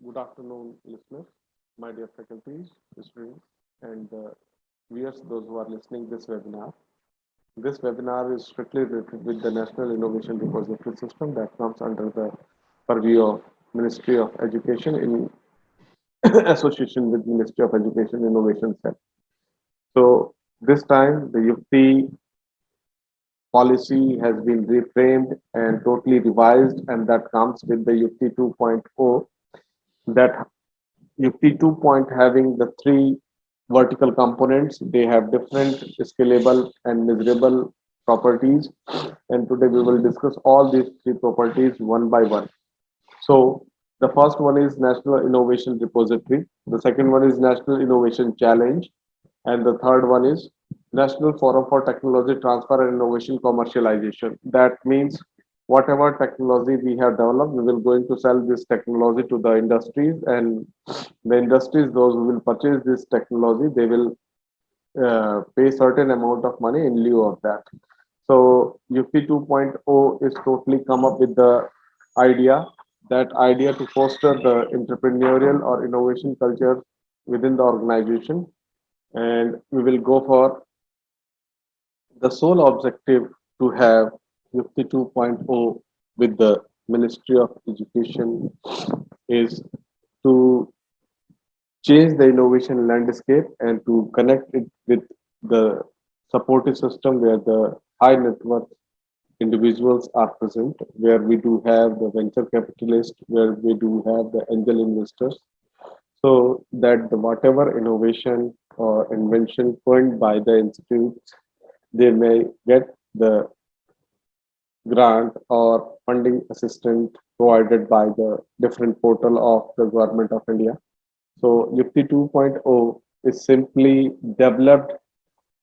Good afternoon, listeners, my dear faculties, students, and viewers, those who are listening this webinar. This webinar is strictly related with the National Innovation Repository System that comes under the purview of Ministry of Education in association with Ministry of Education Innovation Cell. So this time the Yukti policy has been reframed and totally revised, and that comes with the Yukti 2.0. That Yukti 2 point having the three vertical components, they have different scalable and measurable properties. And today we will discuss all these three properties one by one. So the first one is National Innovation Repository. The second one is National Innovation Challenge. And the third one is National Forum for Technology Transfer and Innovation Commercialization. That means whatever technology we have developed, we will going to sell this technology to the industries, and the industries, those who will purchase this technology, they will pay certain amount of money in lieu of that. So UP 2.0 is totally come up with the idea, that idea to foster the entrepreneurial or innovation culture within the organization. And we will go for the sole objective to have Yukti 2.0 with the Ministry of Education is to change the innovation landscape and to connect it with the supportive system where the high net worth individuals are present, where we do have the venture capitalists, where we do have the angel investors, so that the whatever innovation or invention coined by the institutes, they may get the grant or funding assistance provided by the different portal of the government of India. So Yukti 2.0 is simply developed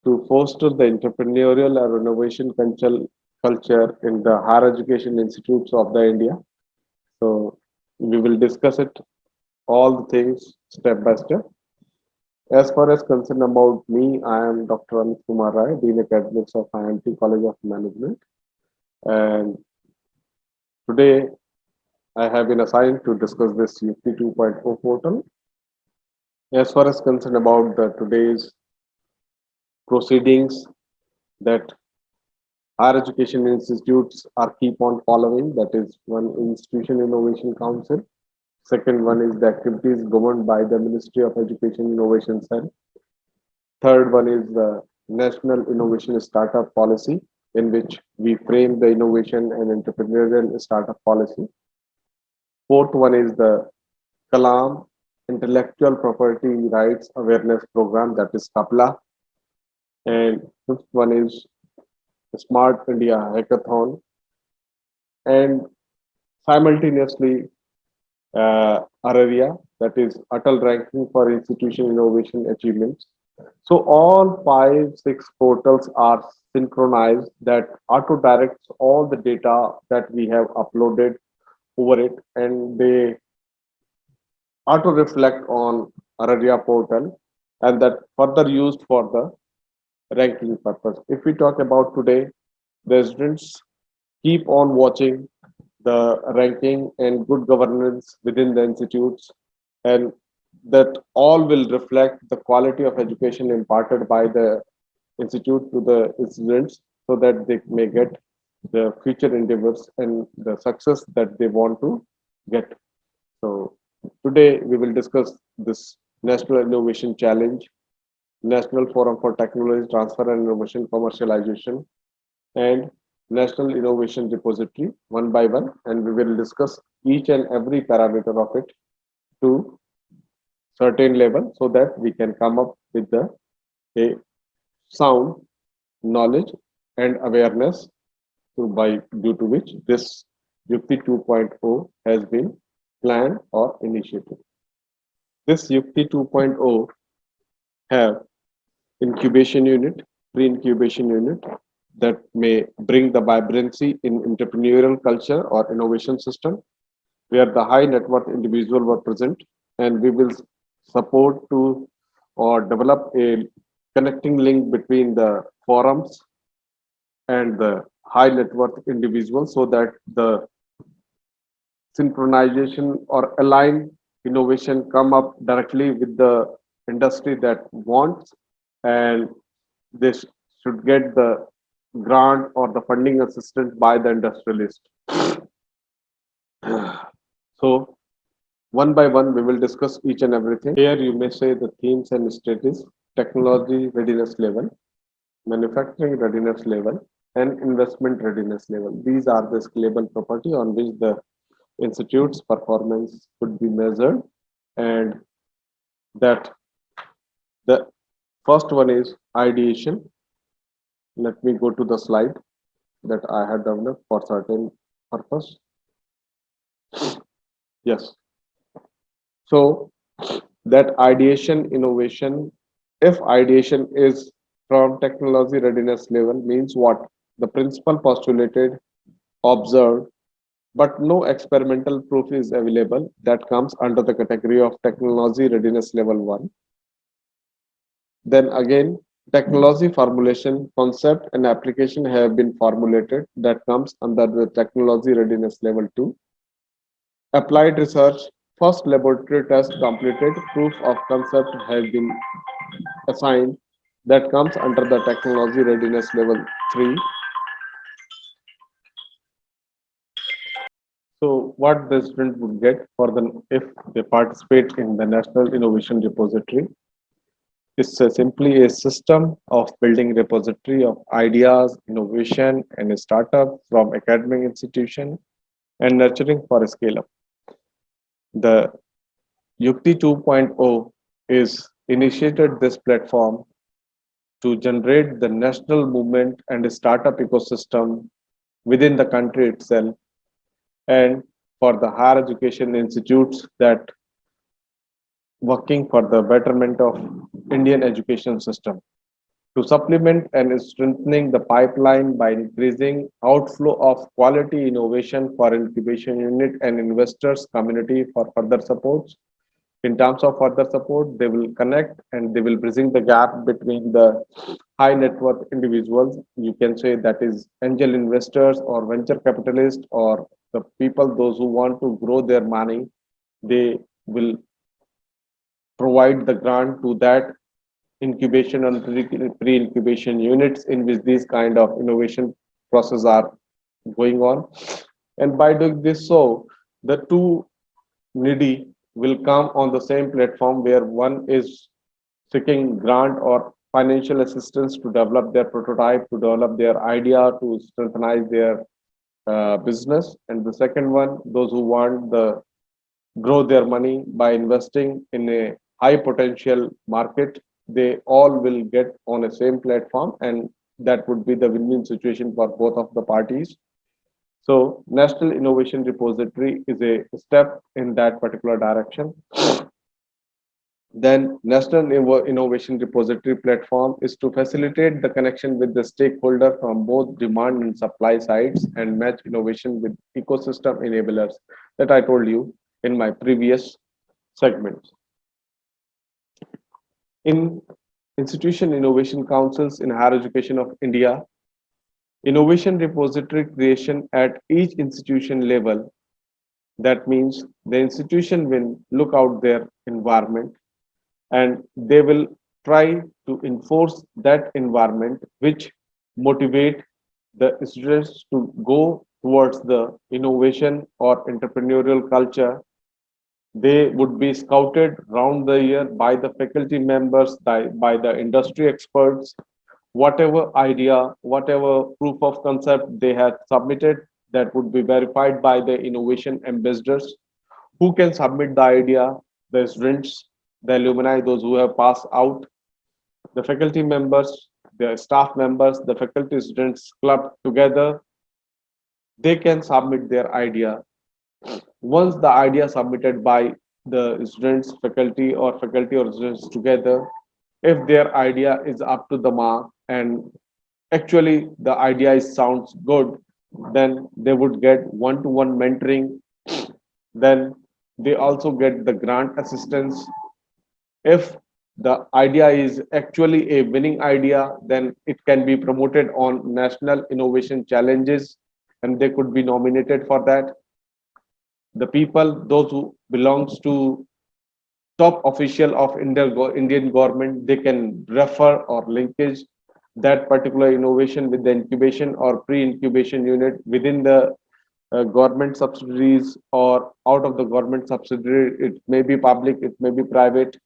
to foster the entrepreneurial or innovation culture in the higher education institutes of the India. So we will discuss it all the things step by step. As far as concerned about me, I am Dr. Amit Kumar Rai, Dean Academics of IIMT College of Management, and today I have been assigned to discuss this Yukti 2.0 portal. As far as concerned about the today's proceedings that higher education institutes are keep on following, that is one institution innovation council. Second one is the activities governed by the Ministry of Education Innovation Cell. Third one is the National Innovation Startup Policy, in which we frame the innovation and entrepreneurial startup policy. Fourth one is the Kalam Intellectual Property Rights Awareness Program, that is KAPLA. And fifth one is Smart India Hackathon. And simultaneously, Araria, that is Atal Ranking for Institution Innovation Achievements. So all five, six portals are synchronized that auto directs all the data that we have uploaded over it, and they auto reflect on Araria portal, and that further used for the ranking purpose. If we talk about today, the students keep on watching the ranking and good governance within the institutes, and that all will reflect the quality of education imparted by the institute to the students, so that they may get the future endeavors and the success that they want to get. So today we will discuss this National Innovation Challenge, National Forum for Technology Transfer and Innovation Commercialization, and National Innovation Repository one by one, and we will discuss each and every parameter of it to certain level, so that we can come up with the a sound knowledge and awareness to by due to which this Yukti 2.0 has been planned or initiated. This Yukti 2.0 have incubation unit, pre-incubation unit, that may bring the vibrancy in entrepreneurial culture or innovation system, where the high net worth individual were present, and we will support to or develop a connecting link between the forums and the high net worth individuals, so that the synchronization or align innovation come up directly with the industry that wants, and this should get the grant or the funding assistance by the industrialist. So one by one, we will discuss each and everything. Here, you may say the themes and strategies: technology readiness level, manufacturing readiness level, and investment readiness level. These are the scalable property on which the institute's performance could be measured. And that the first one is ideation. Let me go to the slide that I had developed for certain purpose. Yes. So that ideation innovation, if ideation is from technology readiness level, means what? The principle postulated, observed, but no experimental proof is available, that comes under the category of technology readiness level 1. Then again, technology formulation, concept and application have been formulated, that comes under the technology readiness level 2. Applied research, first laboratory test completed, proof of concept have been assigned, that comes under the technology readiness level 3. So what the student would get for the if they participate in the National Innovation Repository is simply a system of building repository of ideas, innovation, and a startup from academic institution and nurturing for a scale up. The Yukti 2.0 is initiated this platform to generate the national movement and a startup ecosystem within the country itself, and for the higher education institutes that working for the betterment of Indian education system, to supplement and strengthening the pipeline by increasing outflow of quality innovation for incubation unit and investors community for further supports. In terms of further support, they will connect and they will bridging the gap between the high net worth individuals. You can say that is angel investors or venture capitalists or the people, those who want to grow their money, they will provide the grant to that incubation and pre-incubation units in which these kind of innovation process are going on. And by doing this, so the two needy will come on the same platform where one is seeking grant or financial assistance to develop their prototype, to develop their idea, to strengthen their business, and the second one, those who want the grow their money by investing in a high potential market, they all will get on a same platform, and that would be the win-win situation for both of the parties. So National Innovation Repository is a step in that particular direction. Then National Innovation Repository platform is to facilitate the connection with the stakeholder from both demand and supply sides and match innovation with ecosystem enablers that I told you in my previous segments. In Institution Innovation Councils in Higher Education of India, innovation repository creation at each institution level. That means the institution will look out their environment and they will try to enforce that environment which motivate the students to go towards the innovation or entrepreneurial culture. They would be scouted round the year by the faculty members, by the industry experts. Whatever idea, whatever proof of concept they had submitted, that would be verified by the innovation ambassadors. Who can submit the idea? The students, the alumni, those who have passed out, the faculty members, the staff members, the faculty students club together, they can submit their idea. Once the idea submitted by the students, faculty or students together, if their idea is up to the mark and actually the idea is sounds good, then they would get one-to-one mentoring. Then they also get the grant assistance. If the idea is actually a winning idea, then it can be promoted on national innovation challenges and they could be nominated for that. The people, those who belongs to top official of Indian government, they can refer or linkage that particular innovation with the incubation or pre-incubation unit within the government subsidiaries or out of the government subsidiary. It may be public, it may be private.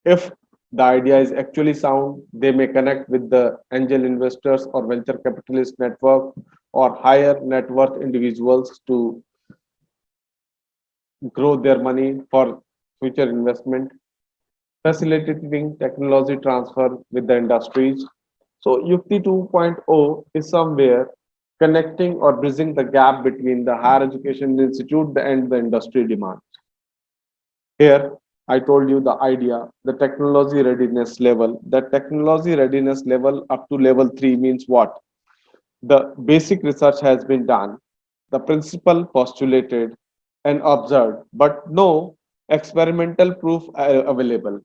If the idea is actually sound, they may connect with the angel investors or venture capitalist network or higher net worth individuals to grow their money for future investment, facilitating technology transfer with the industries. So Yukti 2.0 is somewhere connecting or bridging the gap between the higher education institute and the industry demand. Here, I told you the idea, the technology readiness level. The technology readiness level up to level 3 means what? The basic research has been done, the principle postulated and observed, but no experimental proof available.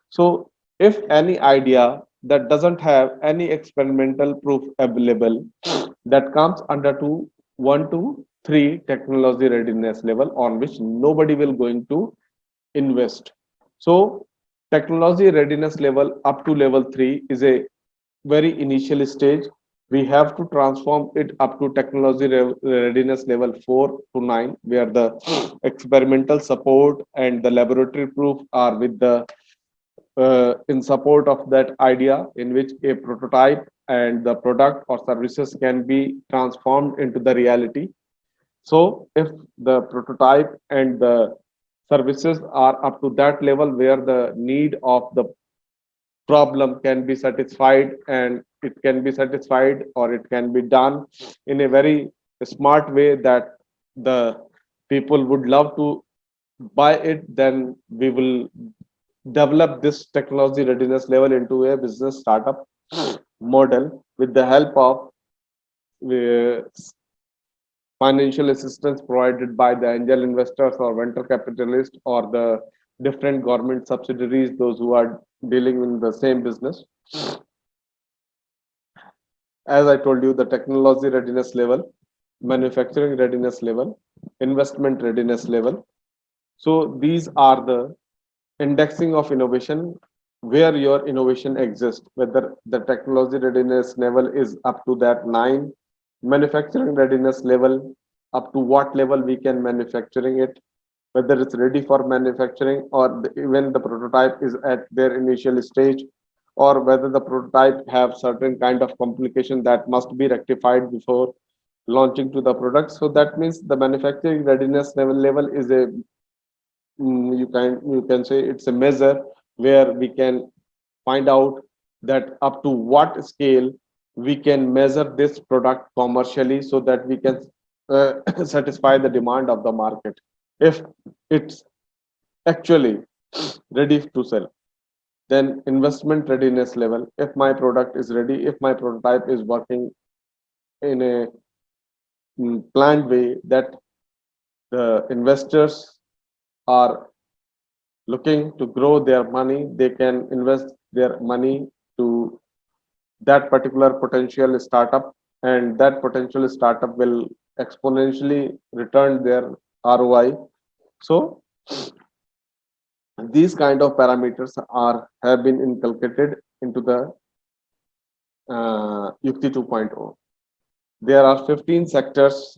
So, if any idea that doesn't have any experimental proof available, that comes under 1 to 3 technology readiness level on which nobody will going to invest. So, technology readiness level up to level 3 is a very initial stage. We have to transform it up to technology readiness level 4 to 9, where the experimental support and the laboratory proof are with the in support of that idea, in which a prototype and the product or services can be transformed into the reality. So if the prototype and the services are up to that level where the need of the problem can be satisfied, and it can be satisfied or it can be done in a very smart way that the people would love to buy it, then we will develop this technology readiness level into a business startup model with the help of uh, financial assistance provided by the angel investors or venture capitalists or the different government subsidiaries, those who are dealing in the same business. As I told you, the technology readiness level, manufacturing readiness level, investment readiness level. So these are the indexing of innovation where your innovation exists, whether the technology readiness level is up to that 9, manufacturing readiness level, up to what level we can manufacturing it, whether it's ready for manufacturing or even the prototype is at their initial stage, or whether the prototype have certain kind of complication that must be rectified before launching to the product. So that means the manufacturing readiness level is a you can say it's a measure where we can find out that up to what scale we can measure this product commercially so that we can uh, satisfy the demand of the market if it's actually ready to sell. Then investment readiness level, if my product is ready, if my prototype is working in a planned way, that the investors are looking to grow their money, they can invest their money to that particular potential startup, and that potential startup will exponentially return their ROI. So these kind of parameters are have been inculcated into the Yukti 2.0. There are 15 sectors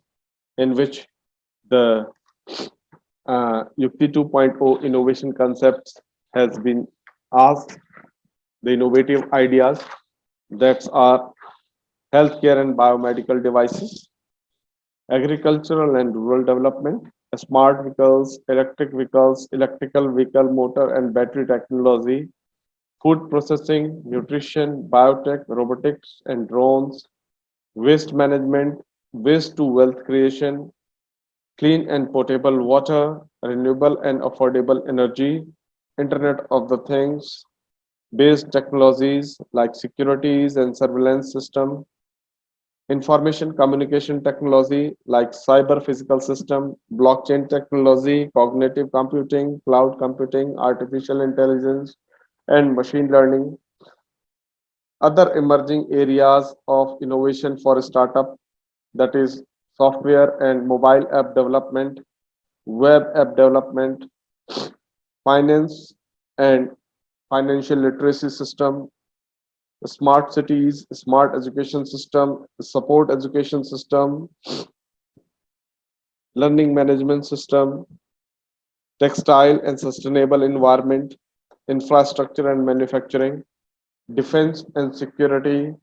in which the Yukti 2.0 innovation concepts has been asked. The innovative ideas that are healthcare and biomedical devices, agricultural and rural development, smart vehicles, electrical vehicle motor and battery technology, food processing, nutrition, biotech, robotics and drones, waste management, waste to wealth creation, clean and potable water, renewable and affordable energy, Internet of the Things, based technologies like securities and surveillance system, information communication technology like cyber physical system, blockchain technology, cognitive computing, cloud computing, artificial intelligence, and machine learning. Other emerging areas of innovation for a startup, that is software and mobile app development, web app development, finance and financial literacy system, smart cities, smart education system, support education system, learning management system, textile and sustainable environment, infrastructure and manufacturing, defense and security,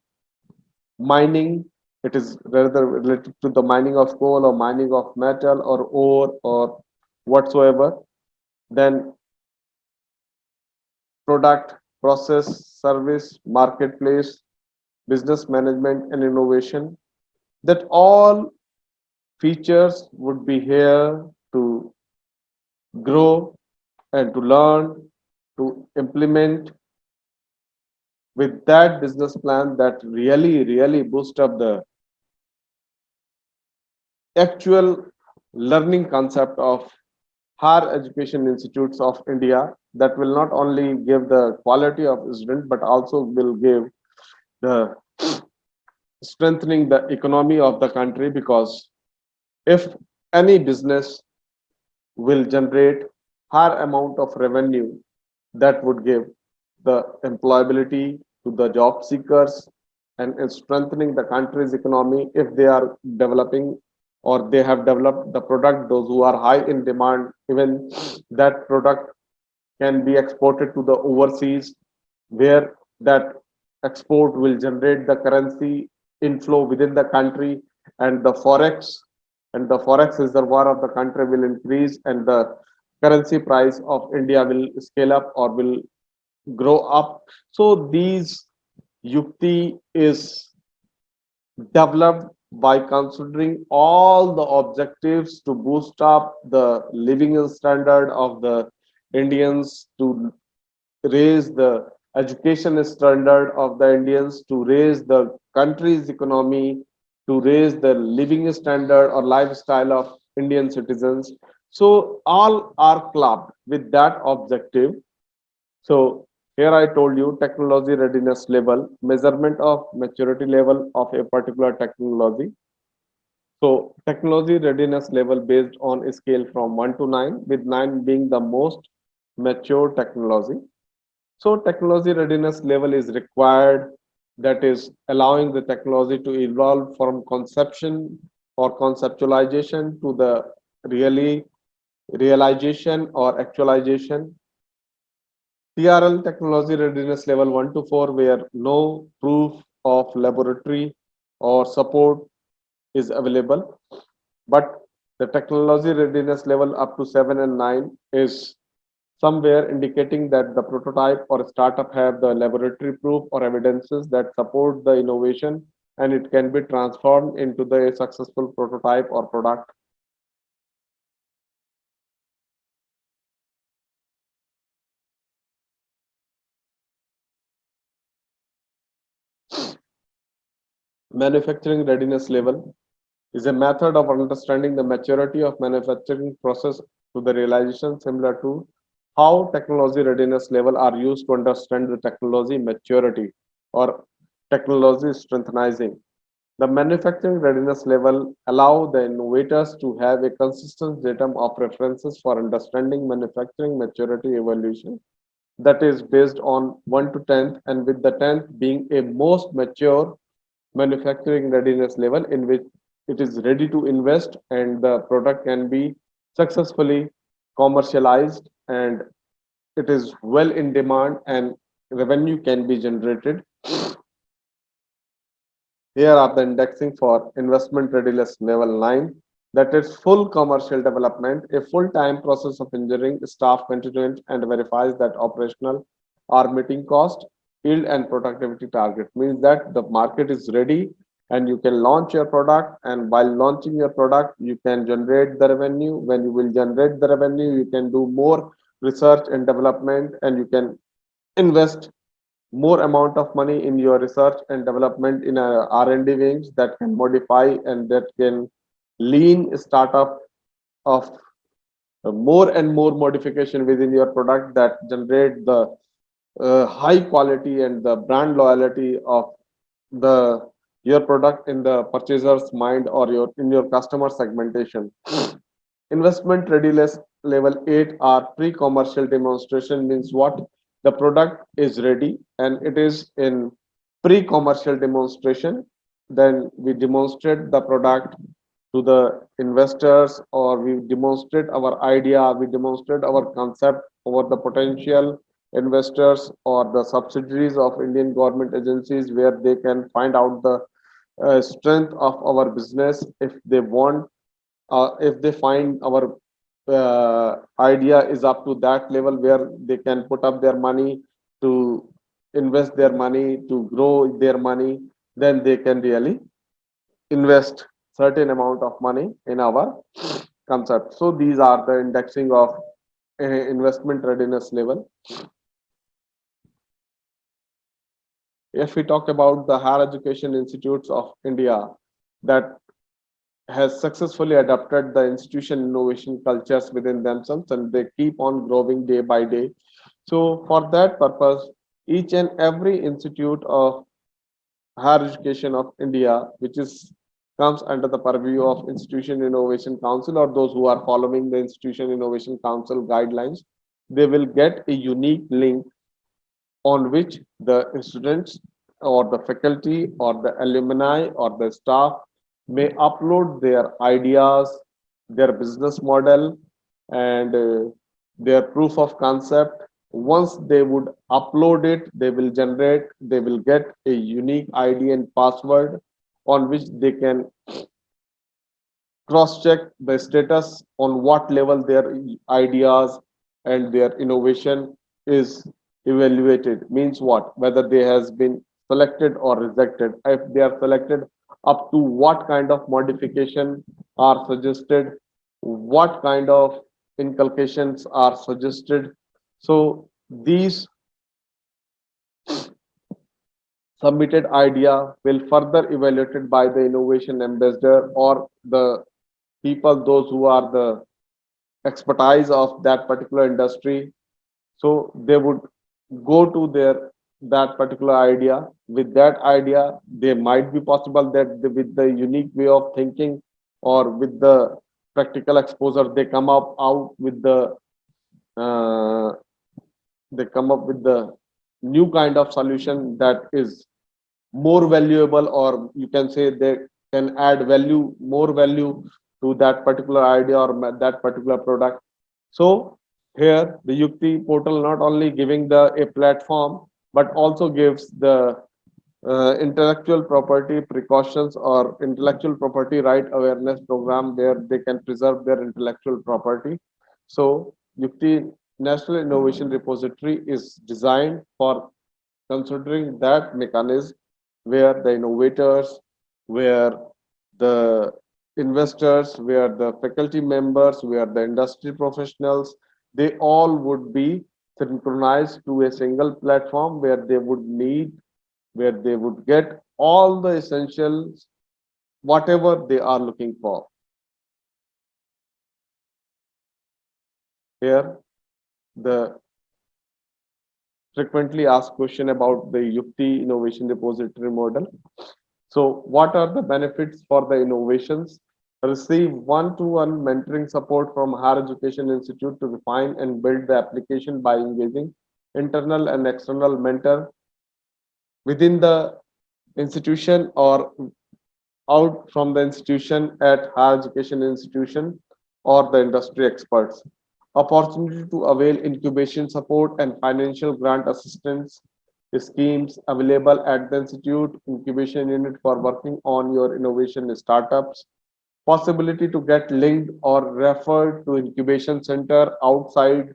mining. It is rather related to the mining of coal or mining of metal or ore or whatsoever. Then product, process, service, marketplace, business management, and innovation. That all features would be here to grow and to learn, to implement with that business plan that really boost up the actual learning concept of higher education institutes of India that will not only give the quality of student but also will give the strengthening the economy of the country, because if any business will generate higher amount of revenue, that would give the employability to the job seekers and is strengthening the country's economy if they are developing or they have developed the product, those who are high in demand, even that product can be exported to the overseas, where that export will generate the currency inflow within the country, and the forex reservoir of the country will increase, and the currency price of India will scale up or will grow up. So these Yukti is developed by considering all the objectives to boost up the living standard of the Indians, to raise the education standard of the Indians, to raise the country's economy, to raise the living standard or lifestyle of Indian citizens. So all are clubbed with that objective. So here I told you technology readiness level, measurement of maturity level of a particular technology. So technology readiness level based on a scale from 1 to 9, with 9 being the most mature technology. So technology readiness level is required, that is allowing the technology to evolve from conception or conceptualization to the really realization or actualization. TRL technology readiness level 1 to 4, where no proof of laboratory or support is available, but the technology readiness level up to 7 and 9 is somewhere indicating that the prototype or startup have the laboratory proof or evidences that support the innovation, and it can be transformed into the successful prototype or product. Manufacturing readiness level is a method of understanding the maturity of manufacturing process to the realization, similar to how technology readiness level are used to understand the technology maturity or technology strengthening. The manufacturing readiness level allow the innovators to have a consistent datum of references for understanding manufacturing maturity evolution, that is based on 1 to 10th, and with the 10th being a most mature manufacturing readiness level in which it is ready to invest and the product can be successfully commercialized and it is well in demand and revenue can be generated. Here are the indexing for investment readiness level 9, that is full commercial development, a full-time process of engineering staff constituent and verifies that operational are meeting cost, yield and productivity target. Means that the market is ready and you can launch your product, and while launching your product you can generate the revenue. When you will generate the revenue, you can do more research and development and you can invest more amount of money in your research and development in a R&D wings that can modify and that can lean startup of more and more modification within your product that generate the high quality and the brand loyalty of the your product in the purchaser's mind or your in your customer segmentation. Investment readiness level 8 are pre-commercial demonstration. Means what? The product is ready and it is in pre-commercial demonstration. Then we demonstrate the product to the investors, or we demonstrate our idea, we demonstrate our concept over the potential investors or the subsidiaries of Indian government agencies, where they can find out the strength of our business. If they want, if they find our idea is up to that level where they can put up their money to invest their money to grow their money, then they can really invest certain amount of money in our concept. So these are the indexing of investment readiness level. If we talk about the higher education institutes of India that has successfully adapted the institution innovation cultures within themselves, and they keep on growing day by day. So for that purpose, each and every institute of higher education of India, which is comes under the purview of Institution Innovation Council, or those who are following the Institution Innovation Council guidelines, they will get a unique link on which the students or the faculty or the alumni or the staff may upload their ideas, their business model, and their proof of concept. Once they would upload it, they will get a unique ID and password on which they can cross check the status on what level their ideas and their innovation is evaluated. Means what? Whether they has been selected or rejected. If they are selected, up to what kind of modification are suggested, what kind of inculcations are suggested. So these submitted idea will further evaluated by the innovation ambassador or the people, those who are the expertise of that particular industry. So they would go to their that particular idea. With that idea, they might be possible that with the unique way of thinking or with the practical exposure, they come up out with the uh, they come up with the new kind of solution that is more valuable, or you can say they can add value, more value to that particular idea or that particular product. So here the Yukti portal not only giving the a platform, but also gives the intellectual property precautions or intellectual property right awareness program where they can preserve their intellectual property. So Yukti National Innovation Repository is designed for considering that mechanism where the innovators, where the investors, where the faculty members, where the industry professionals, they all would be synchronized to a single platform where they would get all the essentials, whatever they are looking for. Here, the frequently asked question about the Yukti Innovation Repository model. So, what are the benefits for the innovations? Receive one-to-one mentoring support from Higher Education Institute to refine and build the application by engaging internal and external mentor within the institution or out from the institution at higher education institution or the industry experts. Opportunity to avail incubation support and financial grant assistance schemes available at the institute incubation unit for working on your innovation startups. Possibility to get linked or referred to incubation center outside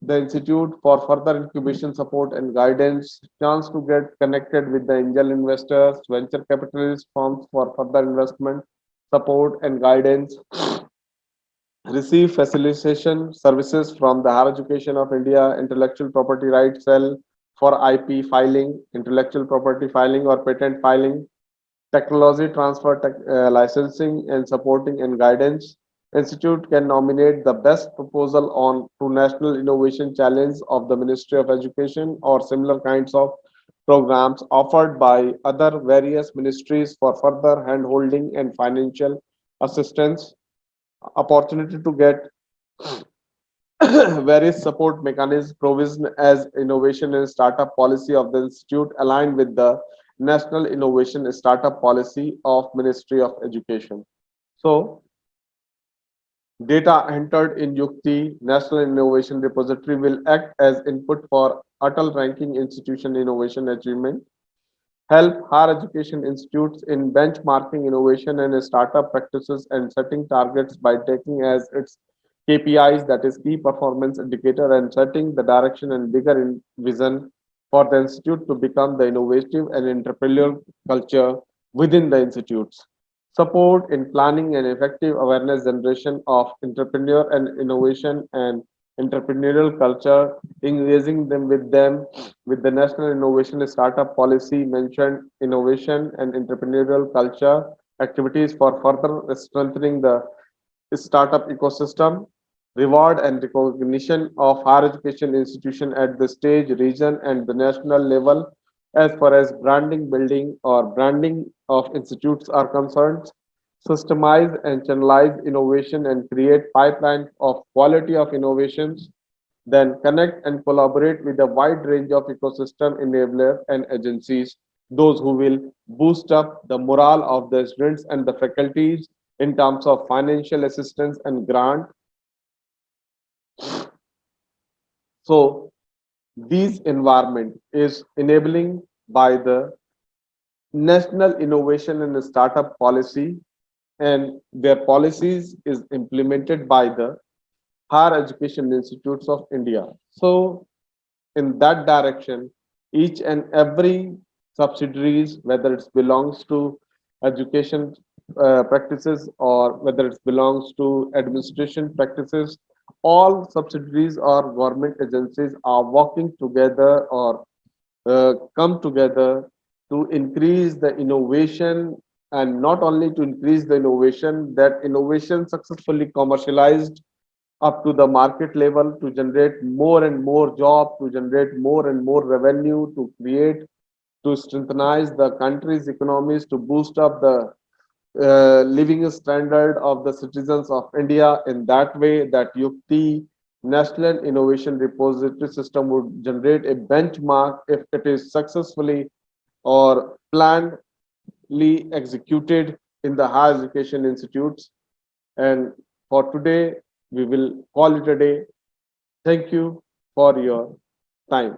the institute for further incubation support and guidance, chance to get connected with the angel investors, venture capitalist firms for further investment support and guidance, receive facilitation services from the Higher Education of India Intellectual Property Rights Cell for IP filing, intellectual property filing or patent filing, technology transfer, licensing and supporting and guidance. Institute can nominate the best proposal on to National Innovation Challenge of the Ministry of Education or similar kinds of programs offered by other various ministries for further handholding and financial assistance. Opportunity to get Various support mechanisms provision as innovation and startup policy of the institute aligned with the National Innovation Startup Policy of Ministry of Education. So, data entered in Yukti National Innovation Repository will act as input for Atal Ranking Institution Innovation Achievement, help higher education institutes in benchmarking innovation and startup practices and setting targets by taking as its KPIs, that is key performance indicator, and setting the direction and bigger vision for the institute to become the innovative and entrepreneurial culture within the institutes. Support in planning and effective awareness generation of entrepreneur and innovation and entrepreneurial culture, engaging them with the National Innovation Startup Policy mentioned innovation and entrepreneurial culture activities for further strengthening the startup ecosystem, reward and recognition of higher education institution at the stage, region, and the national level as far as branding building or branding of institutes are concerned, systemize and channelize innovation and create pipeline of quality of innovations, then connect and collaborate with a wide range of ecosystem enablers and agencies, those who will boost up the morale of the students and the faculties in terms of financial assistance and grant. So this environment is enabling by the National Innovation and Startup Policy, and their policies is implemented by the Higher Education Institutes of India. So in that direction, each and every subsidiaries, whether it belongs to education practices or whether it belongs to administration practices, all subsidiaries or government agencies are working together or come together to increase the innovation, and not only to increase the innovation, that innovation successfully commercialized up to the market level to generate more and more job, to generate more and more revenue, to create, to strengthenize the country's economies, to boost up the living standard of the citizens of India. In that way, that Yukti National Innovation Repository System would generate a benchmark if it is successfully or plannedly executed in the higher education institutes. And for today, we will call it a day. Thank you for your time.